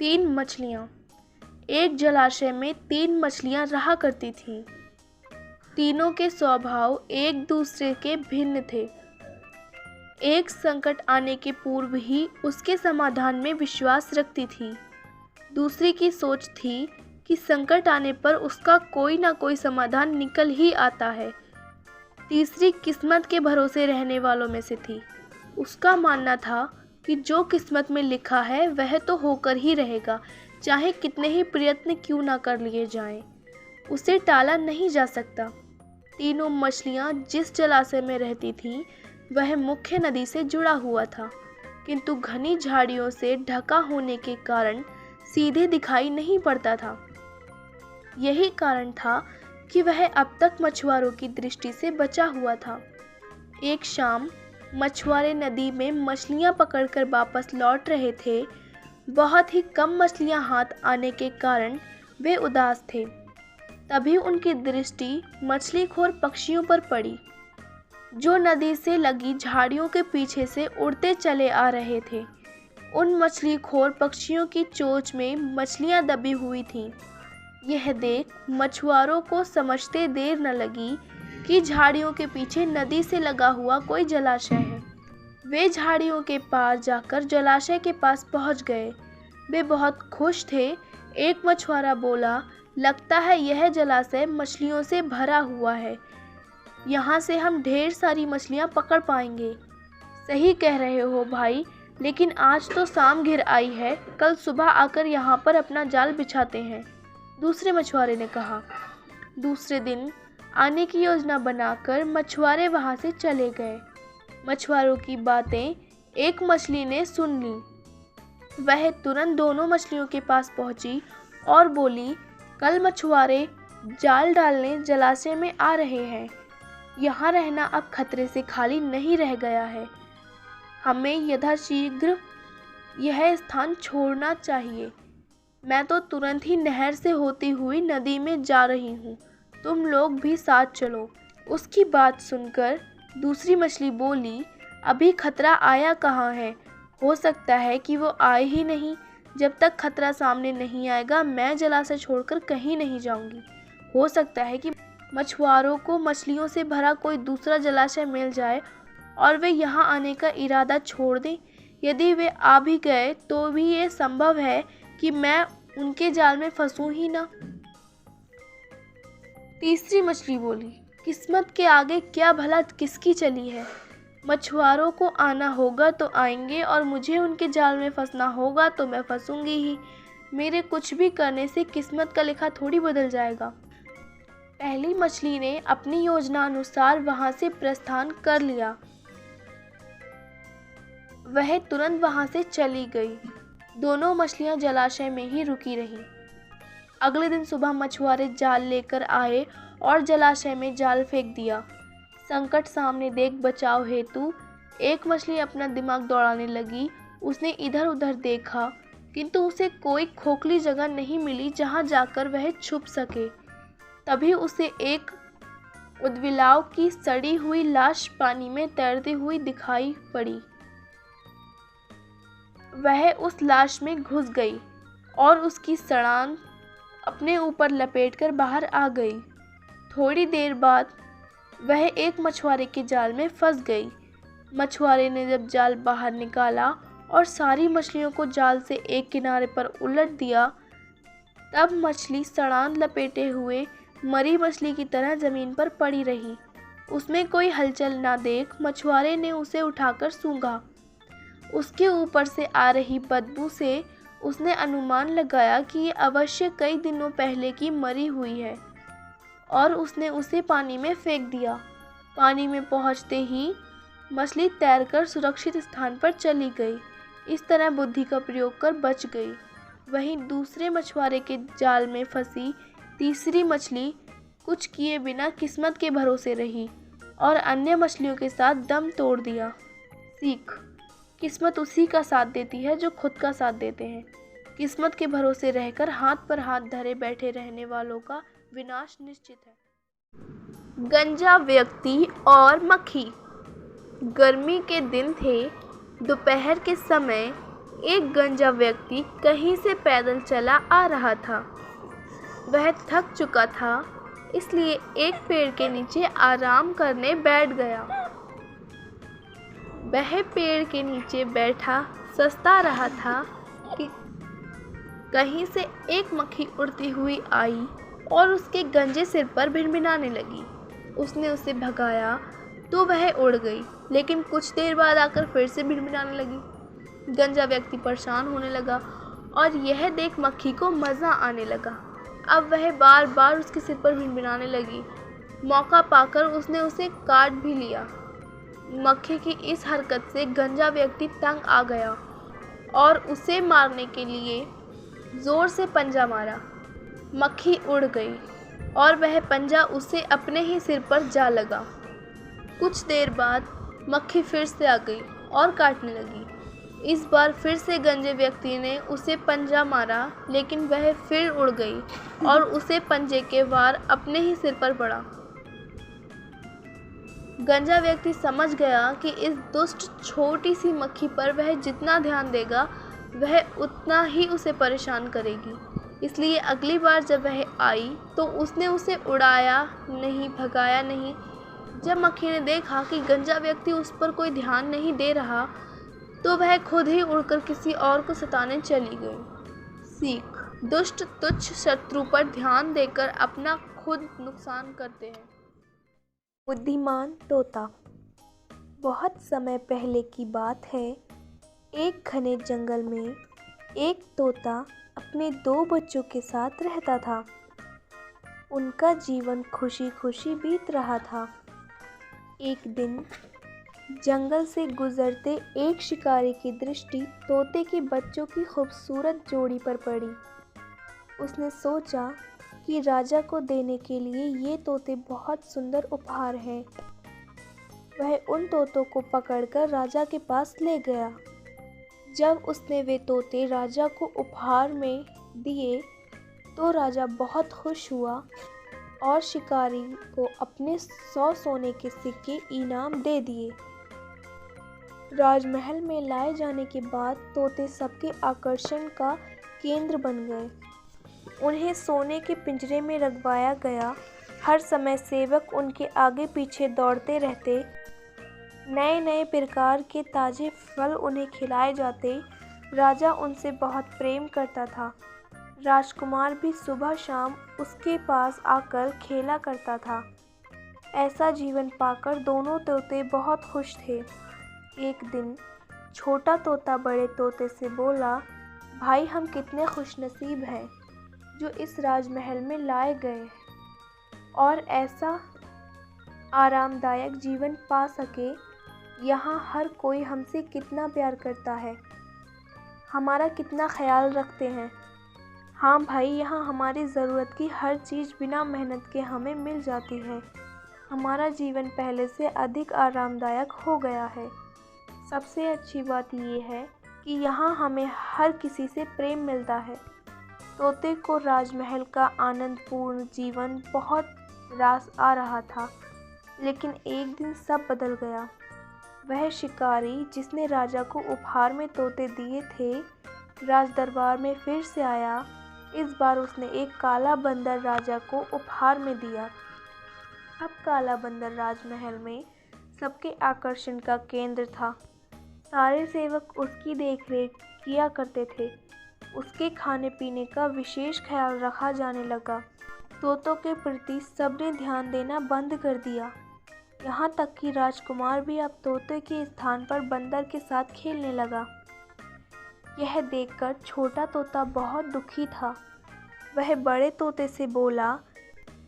तीन मछलियाँ। एक जलाशय में तीन मछलियाँ रहा करती थीं। तीनों के स्वभाव एक दूसरे के भिन्न थे। एक संकट आने के पूर्व ही उसके समाधान में विश्वास रखती थी। दूसरी की सोच थी कि संकट आने पर उसका कोई ना कोई समाधान निकल ही आता है। तीसरी किस्मत के भरोसे रहने वालों में से थी। उसका मानना था कि जो किस्मत में लिखा है वह तो होकर ही रहेगा, चाहे कितने ही प्रयत्न क्यों ना कर लिए जाएं। उसे टाला नहीं जा सकता। तीनों मछलियां जिस जलाशय में रहती थीं वह मुख्य नदी से जुड़ा हुआ था, किंतु घनी झाड़ियों से ढका होने के कारण सीधे दिखाई नहीं पड़ता था। यही कारण था कि वह अब तक मछुआरों की दृष्टि से बचा हुआ था। एक शाम मछुआरे नदी में मछलियां पकड़कर वापस लौट रहे थे। बहुत ही कम मछलियां हाथ आने के कारण वे उदास थे। तभी उनकी दृष्टि मछलीखोर पक्षियों पर पड़ी, जो नदी से लगी झाड़ियों के पीछे से उड़ते चले आ रहे थे। उन मछलीखोर पक्षियों की चोंच में मछलियां दबी हुई थीं। यह देख मछुआरों को समझते देर न लगी कि झाड़ियों के पीछे नदी से लगा हुआ कोई जलाशय है। वे झाड़ियों के पार जाकर जलाशय के पास पहुंच गए। वे बहुत खुश थे। एक मछुआरा बोला, लगता है यह जलाशय मछलियों से भरा हुआ है। यहाँ से हम ढेर सारी मछलियाँ पकड़ पाएंगे। सही कह रहे हो भाई, लेकिन आज तो शाम घिर आई है, कल सुबह आकर यहाँ पर अपना जाल बिछाते हैं, दूसरे मछुआरे ने कहा। दूसरे दिन आने की योजना बनाकर मछुआरे वहाँ से चले गए। मछुआरों की बातें एक मछली ने सुन ली। वह तुरंत दोनों मछलियों के पास पहुँची और बोली, कल मछुआरे जाल डालने जलाशय में आ रहे हैं। यहाँ रहना अब खतरे से खाली नहीं रह गया है। हमें यथाशीघ्र यह स्थान छोड़ना चाहिए। मैं तो तुरंत ही नहर से होती हुई नदी में जा रही हूँ, तुम लोग भी साथ चलो। उसकी बात सुनकर दूसरी मछली बोली, अभी खतरा आया कहाँ है, हो सकता है कि वो आए ही नहीं। जब तक खतरा सामने नहीं आएगा मैं जलाशय छोड़कर कहीं नहीं जाऊंगी। हो सकता है कि मछुआरों को मछलियों से भरा कोई दूसरा जलाशय मिल जाए और वे यहाँ आने का इरादा छोड़ दें। यदि वे आ भी गए तो भी ये संभव है कि मैं उनके जाल में फंसूं ही ना। तीसरी मछली बोली, किस्मत के आगे क्या भला किसकी चली है। मछुआरों को आना होगा तो आएंगे और मुझे उनके जाल में फंसना होगा तो मैं फंसूंगी ही। मेरे कुछ भी करने से किस्मत का लिखा थोड़ी बदल जाएगा। पहली मछली ने अपनी योजना अनुसार वहां से प्रस्थान कर लिया। वह तुरंत वहां से चली गई। दोनों मछलियां जलाशय में ही रुकी रहीं। अगले दिन सुबह मछुआरे जाल लेकर आए और जलाशय में जाल फेंक दिया। संकट सामने देख बचाव हेतु एक मछली अपना दिमाग दौड़ाने लगी। उसने इधर उधर देखा, किंतु उसे कोई खोखली जगह नहीं मिली जहां जाकर वह छुप सके। तभी उसे एक उदबिलाव की सड़ी हुई लाश पानी में तैरती हुई दिखाई पड़ी। वह उस लाश में घुस गई और उसकी सड़ान अपने ऊपर लपेटकर बाहर आ गई। थोड़ी देर बाद वह एक मछुआरे के जाल में फंस गई। मछुआरे ने जब जाल बाहर निकाला और सारी मछलियों को जाल से एक किनारे पर उलट दिया, तब मछली सड़ान लपेटे हुए मरी मछली की तरह जमीन पर पड़ी रही। उसमें कोई हलचल ना देख मछुआरे ने उसे उठाकर सूंघा। उसके ऊपर से आ रही बदबू से उसने अनुमान लगाया कि ये अवश्य कई दिनों पहले की मरी हुई है और उसने उसे पानी में फेंक दिया। पानी में पहुंचते ही मछली तैरकर सुरक्षित स्थान पर चली गई। इस तरह बुद्धि का प्रयोग कर बच गई। वहीं दूसरे मछुआरे के जाल में फंसी तीसरी मछली कुछ किए बिना किस्मत के भरोसे रही और अन्य मछलियों के साथ दम तोड़ दिया। सीख, किस्मत उसी का साथ देती है जो खुद का साथ देते हैं। किस्मत के भरोसे रहकर हाथ पर हाथ धरे बैठे रहने वालों का विनाश निश्चित है। गंजा व्यक्ति और मक्खी। गर्मी के दिन थे। दोपहर के समय एक गंजा व्यक्ति कहीं से पैदल चला आ रहा था। वह थक चुका था, इसलिए एक पेड़ के नीचे आराम करने बैठ गया। वह पेड़ के नीचे बैठा सोचता रहा था कि कहीं से एक मक्खी उड़ती हुई आई और उसके गंजे सिर पर भिनभिनाने लगी। उसने उसे भगाया तो वह उड़ गई, लेकिन कुछ देर बाद आकर फिर से भिनभिनाने लगी। गंजा व्यक्ति परेशान होने लगा और यह देख मक्खी को मज़ा आने लगा। अब वह बार बार उसके सिर पर भिनभिनाने लगी। मौका पाकर उसने उसे काट भी लिया। मक्खी की इस हरकत से गंजा व्यक्ति तंग आ गया और उसे मारने के लिए ज़ोर से पंजा मारा। मक्खी उड़ गई और वह पंजा उसे अपने ही सिर पर जा लगा। कुछ देर बाद मक्खी फिर से आ गई और काटने लगी। इस बार फिर से गंजे व्यक्ति ने उसे पंजा मारा, लेकिन वह फिर उड़ गई और उसे पंजे के वार अपने ही सिर पर पड़ा। गंजा व्यक्ति समझ गया कि इस दुष्ट छोटी सी मक्खी पर वह जितना ध्यान देगा वह उतना ही उसे परेशान करेगी। इसलिए अगली बार जब वह आई तो उसने उसे उड़ाया नहीं, भगाया नहीं। जब मक्खी ने देखा कि गंजा व्यक्ति उस पर कोई ध्यान नहीं दे रहा तो वह खुद ही उड़कर किसी और को सताने चली गई। सीख: दुष्ट तुच्छ शत्रु पर ध्यान देकर अपना खुद नुकसान करते हैं। बुद्धिमान तोता। बहुत समय पहले की बात है। एक घने जंगल में एक तोता अपने 2 बच्चों के साथ रहता था। उनका जीवन खुशी खुशी बीत रहा था। एक दिन जंगल से गुजरते एक शिकारी की दृष्टि तोते के बच्चों की खूबसूरत जोड़ी पर पड़ी। उसने सोचा कि राजा को देने के लिए ये तोते बहुत सुंदर उपहार हैं। वह उन तोतों को पकड़कर राजा के पास ले गया। जब उसने वे तोते राजा को उपहार में दिए तो राजा बहुत खुश हुआ और शिकारी को अपने 100 सोने के सिक्के इनाम दे दिए। राजमहल में लाए जाने के बाद तोते सबके आकर्षण का केंद्र बन गए। उन्हें सोने के पिंजरे में रखवाया गया। हर समय सेवक उनके आगे पीछे दौड़ते रहते। नए नए प्रकार के ताज़े फल उन्हें खिलाए जाते। राजा उनसे बहुत प्रेम करता था। राजकुमार भी सुबह शाम उसके पास आकर खेला करता था। ऐसा जीवन पाकर दोनों तोते बहुत खुश थे। एक दिन छोटा तोता बड़े तोते से बोला, भाई हम कितने खुशनसीब हैं जो इस राजमहल में लाए गए और ऐसा आरामदायक जीवन पा सके। यहाँ हर कोई हमसे कितना प्यार करता है, हमारा कितना ख्याल रखते हैं। हाँ भाई, यहाँ हमारी ज़रूरत की हर चीज़ बिना मेहनत के हमें मिल जाती है। हमारा जीवन पहले से अधिक आरामदायक हो गया है। सबसे अच्छी बात ये है कि यहाँ हमें हर किसी से प्रेम मिलता है। तोते को राजमहल का आनंदपूर्ण जीवन बहुत रास आ रहा था, लेकिन एक दिन सब बदल गया। वह शिकारी जिसने राजा को उपहार में तोते दिए थे, राज दरबार में फिर से आया। इस बार उसने एक काला बंदर राजा को उपहार में दिया। अब काला बंदर राजमहल में सबके आकर्षण का केंद्र था। सारे सेवक उसकी देखरेख किया करते थे। उसके खाने पीने का विशेष ख्याल रखा जाने लगा। तोतों के प्रति सबने ध्यान देना बंद कर दिया। यहाँ तक कि राजकुमार भी अब तोते के स्थान पर बंदर के साथ खेलने लगा। यह देखकर छोटा तोता बहुत दुखी था। वह बड़े तोते से बोला,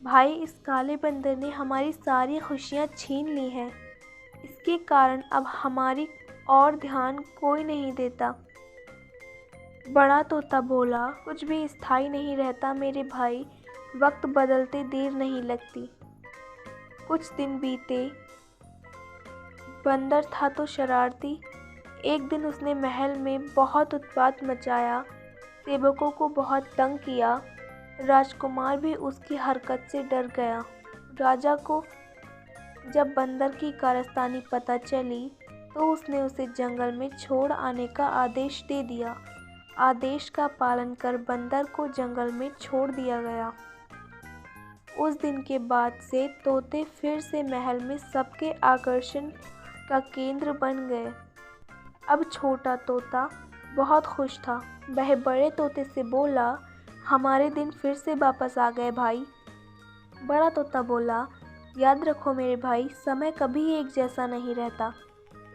भाई इस काले बंदर ने हमारी सारी खुशियाँ छीन ली हैं। इसके कारण अब हमारी और ध्यान कोई नहीं देता। बड़ा तोता बोला, कुछ भी स्थायी नहीं रहता मेरे भाई, वक्त बदलते देर नहीं लगती। कुछ दिन बीते। बंदर था तो शरारती। एक दिन उसने महल में बहुत उत्पात मचाया, सेवकों को बहुत तंग किया। राजकुमार भी उसकी हरकत से डर गया। राजा को जब बंदर की कारस्तानी पता चली तो उसने उसे जंगल में छोड़ आने का आदेश दे दिया। आदेश का पालन कर बंदर को जंगल में छोड़ दिया गया। उस दिन के बाद से तोते फिर से महल में सबके आकर्षण का केंद्र बन गए। अब छोटा तोता बहुत खुश था। वह बड़े तोते से बोला, हमारे दिन फिर से वापस आ गए भाई। बड़ा तोता बोला, याद रखो मेरे भाई, समय कभी एक जैसा नहीं रहता,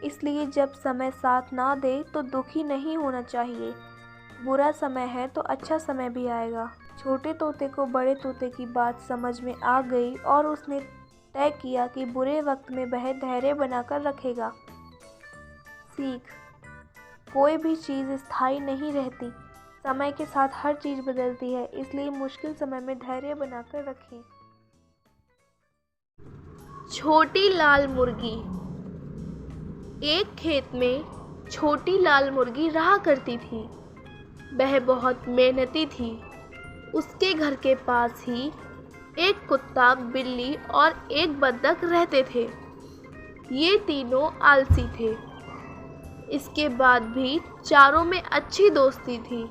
इसलिए जब समय साथ ना दे तो दुखी नहीं होना चाहिए। बुरा समय है तो अच्छा समय भी आएगा। छोटे तोते को बड़े तोते की बात समझ में आ गई और उसने तय किया कि बुरे वक्त में वह धैर्य बनाकर रखेगा। सीख: कोई भी चीज़ स्थायी नहीं रहती। समय के साथ हर चीज़ बदलती है, इसलिए मुश्किल समय में धैर्य बनाकर रखें। छोटी लाल मुर्गी। एक खेत में छोटी लाल मुर्गी रहा करती थी। वह बहुत मेहनती थी। उसके घर के पास ही एक कुत्ता, बिल्ली और एक बत्तख रहते थे। ये तीनों आलसी थे। इसके बाद भी चारों में अच्छी दोस्ती थी।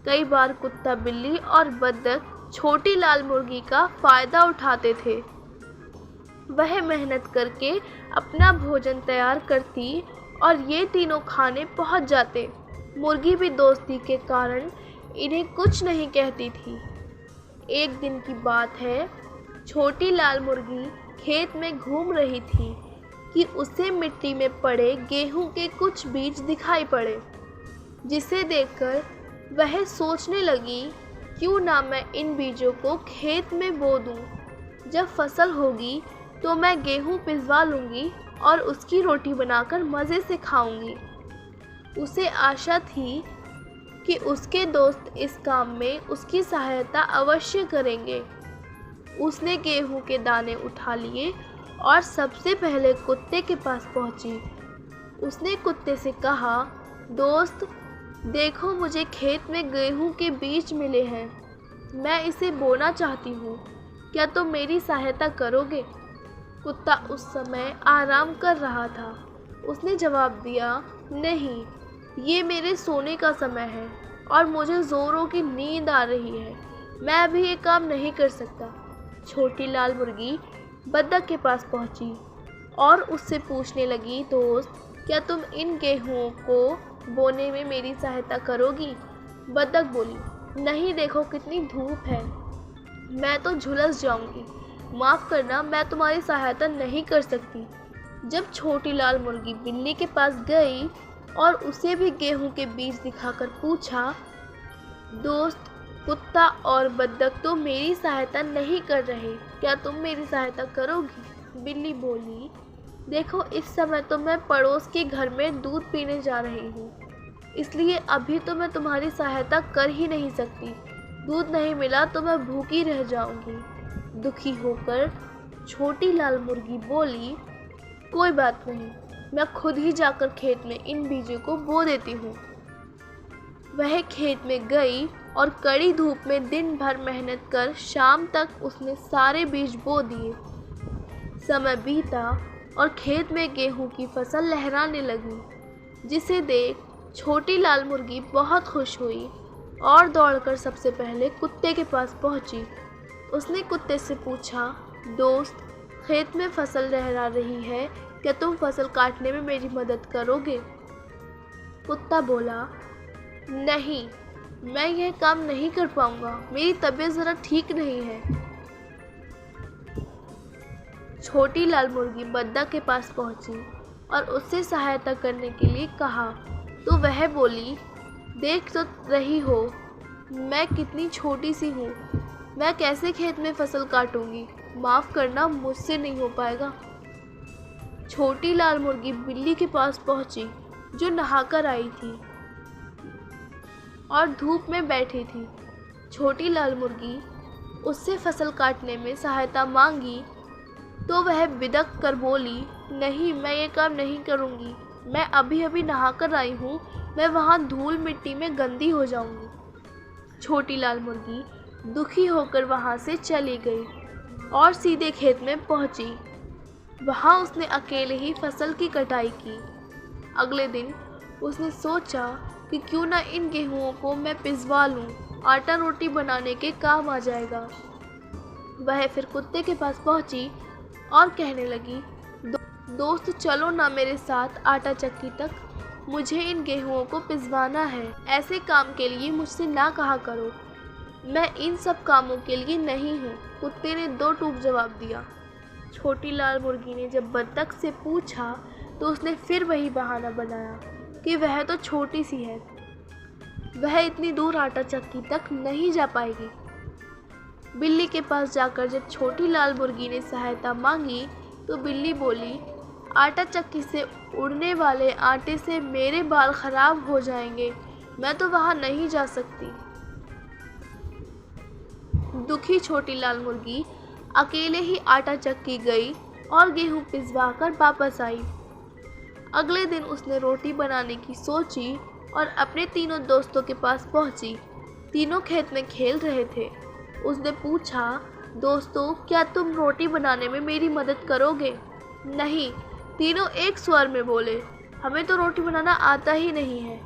कई बार कुत्ता, बिल्ली और बत्तख छोटी लाल मुर्गी का फ़ायदा उठाते थे। वह मेहनत करके अपना भोजन तैयार करती और ये तीनों खाने पहुंच जाते। मुर्गी भी दोस्ती के कारण इन्हें कुछ नहीं कहती थी। एक दिन की बात है, छोटी लाल मुर्गी खेत में घूम रही थी कि उसे मिट्टी में पड़े गेहूं के कुछ बीज दिखाई पड़े, जिसे देखकर वह सोचने लगी, क्यों ना मैं इन बीजों को खेत में बो दूं। जब फसल होगी तो मैं गेहूं पिसवा लूँगी और उसकी रोटी बनाकर मज़े से खाऊंगी। उसे आशा थी कि उसके दोस्त इस काम में उसकी सहायता अवश्य करेंगे। उसने गेहूं के दाने उठा लिए और सबसे पहले कुत्ते के पास पहुंची। उसने कुत्ते से कहा, दोस्त, देखो मुझे खेत में गेहूं के बीज मिले हैं। मैं इसे बोना चाहती हूँ। क्या तुम मेरी सहायता करोगे? कुत्ता उस समय आराम कर रहा था। उसने जवाब दिया, नहीं, ये मेरे सोने का समय है और मुझे ज़ोरों की नींद आ रही है। मैं अभी ये काम नहीं कर सकता। छोटी लाल मुर्गी बत्तख के पास पहुंची और उससे पूछने लगी, दोस्त, क्या तुम इन गेहूं को बोने में मेरी सहायता करोगी? बत्तख बोली, नहीं, देखो कितनी धूप है, मैं तो झुलस जाऊंगी। माफ़ करना, मैं तुम्हारी सहायता नहीं कर सकती। जब छोटी लाल मुर्गी बिल्ली के पास गई और उसे भी गेहूं के बीज दिखाकर पूछा, दोस्त, कुत्ता और बत्तख तो मेरी सहायता नहीं कर रहे, क्या तुम मेरी सहायता करोगी? बिल्ली बोली, देखो इस समय तो मैं पड़ोस के घर में दूध पीने जा रही हूँ, इसलिए अभी तो मैं तुम्हारी सहायता कर ही नहीं सकती। दूध नहीं मिला तो मैं भूखी रह जाऊंगी। दुखी होकर छोटी लाल मुर्गी बोली, कोई बात नहीं, मैं खुद ही जाकर खेत में इन बीजों को बो देती हूँ। वह खेत में गई और कड़ी धूप में दिन भर मेहनत कर शाम तक उसने सारे बीज बो दिए। समय बीता और खेत में गेहूं की फसल लहराने लगी, जिसे देख छोटी लाल मुर्गी बहुत खुश हुई और दौड़कर सबसे पहले कुत्ते के पास पहुंची। उसने कुत्ते से पूछा, दोस्त, खेत में फसल लहरा रही है, क्या तुम फसल काटने में मेरी मदद करोगे? कुत्ता बोला, नहीं, मैं यह काम नहीं कर पाऊंगा, मेरी तबीयत ज़रा ठीक नहीं है। छोटी लाल मुर्गी बत्तख के पास पहुंची और उससे सहायता करने के लिए कहा, तो वह बोली, देख तो रही हो मैं कितनी छोटी सी हूँ, मैं कैसे खेत में फसल काटूंगी? माफ़ करना, मुझसे नहीं हो पाएगा। छोटी लाल मुर्गी बिल्ली के पास पहुंची, जो नहाकर आई थी और धूप में बैठी थी। छोटी लाल मुर्गी उससे फसल काटने में सहायता मांगी तो वह बिदक कर बोली, नहीं, मैं ये काम नहीं करूँगी, मैं अभी अभी नहाकर आई हूँ, मैं वहाँ धूल मिट्टी में गंदी हो जाऊँगी। छोटी लाल मुर्गी दुखी होकर वहाँ से चली गई और सीधे खेत में पहुँची। वहाँ उसने अकेले ही फसल की कटाई की। अगले दिन उसने सोचा कि क्यों ना इन गेहूं को मैं पिसवा लूं, आटा रोटी बनाने के काम आ जाएगा। वह फिर कुत्ते के पास पहुंची और कहने लगी, दोस्त चलो ना मेरे साथ आटा चक्की तक, मुझे इन गेहूं को पिसवाना है। ऐसे काम के लिए मुझसे ना कहा करो, मैं इन सब कामों के लिए नहीं हूँ। कुत्ते ने दो टूक जवाब दिया। छोटी लाल मुर्गी ने जब बत्तख से पूछा तो उसने फिर वही बहाना बनाया कि वह तो छोटी सी है, वह इतनी दूर आटा चक्की तक नहीं जा पाएगी। बिल्ली के पास जाकर जब छोटी लाल मुर्गी ने सहायता मांगी तो बिल्ली बोली, आटा चक्की से उड़ने वाले आटे से मेरे बाल खराब हो जाएंगे, मैं तो वहाँ नहीं जा सकती। दुखी छोटी लाल मुर्गी अकेले ही आटा चक्की गई और गेहूं पिसवा कर वापस आई। अगले दिन उसने रोटी बनाने की सोची और अपने तीनों दोस्तों के पास पहुंची। तीनों खेत में खेल रहे थे। उसने पूछा, दोस्तों क्या तुम रोटी बनाने में मेरी मदद करोगे? नहीं, तीनों एक स्वर में बोले, हमें तो रोटी बनाना आता ही नहीं है।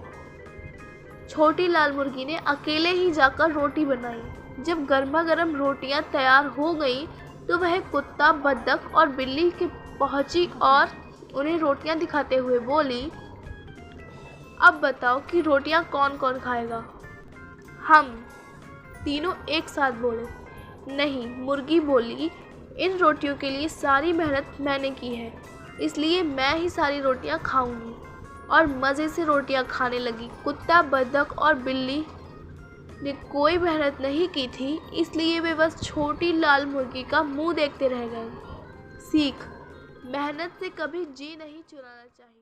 छोटी लाल मुर्गी ने अकेले ही जाकर रोटी बनाई। जब गर्मा गर्म रोटियां तैयार हो गईं तो वह कुत्ता, बत्तख और बिल्ली के पहुंची और उन्हें रोटियां दिखाते हुए बोली, अब बताओ कि रोटियां कौन कौन खाएगा? हम। तीनों एक साथ बोले। नहीं, मुर्गी बोली, इन रोटियों के लिए सारी मेहनत मैंने की है, इसलिए मैं ही सारी रोटियां खाऊंगी। और मज़े से रोटियां खाने लगी। कुत्ता, बत्तख और बिल्ली ने कोई मेहनत नहीं की थी, इसलिए वे बस छोटी लाल मुर्गी का मुंह देखते रह गए। सीख, मेहनत से कभी जी नहीं चुराना चाहिए।